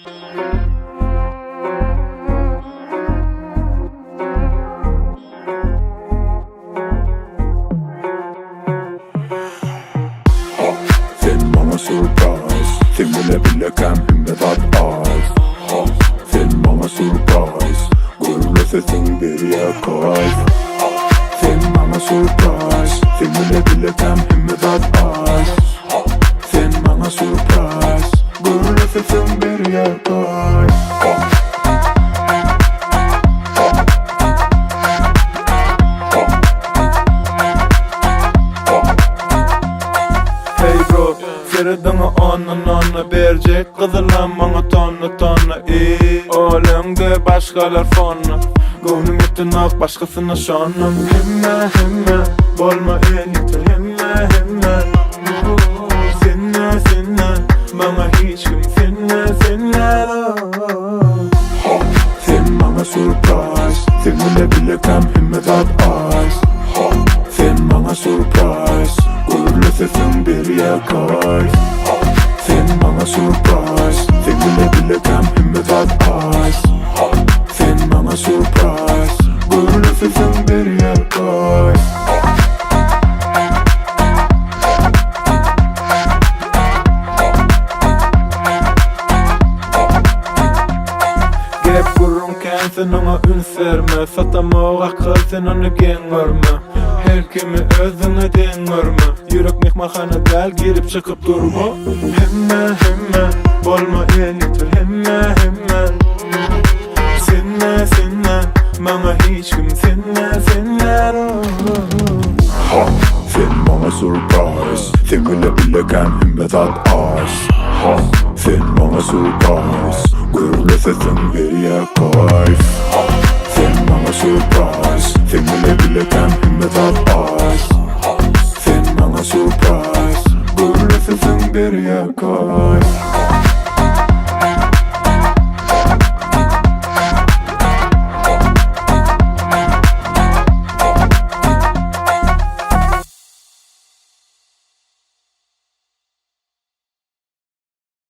Sen bana surprise, sen bilebilirken himmet at az. Sen bana surprise, gururlu bir yakayf. Sen bana surprise, sen bilebilirken himmet at az. Sen bana surprise, gururlu bir yakayf. Feridana onna bercek kızılan bana tonna Oğlumda başkalar fonna Gönlüm ettin ak başkasına şannım Himme bolma elite himme Sinne bana hiç kim sinne Sen bana surprise Sen bilebilirken himmet at az Sen bana surprise Gururlu sesin bir yakayf. Sen bana surprise, sen bilebilirken himmet at az. Sen bana surprise, gururlu sesin bir yakayf. Gep kururken sen ona ün serme Satama akıl sen onu gen görme Her kimi özüne den görme Yürek mehmahana gel girip çıkıp durma Himme bolma elitir himme Sinne bana hiç kim sinne Sen bana surprise Sen bilebilirken himmet at az. Sen bana surprise Gururlu sesin bir yakayf. Sen bana surprise Sen bilebilirken himmet at az. Sen bana surprise Gururlu sesin bir yakayf.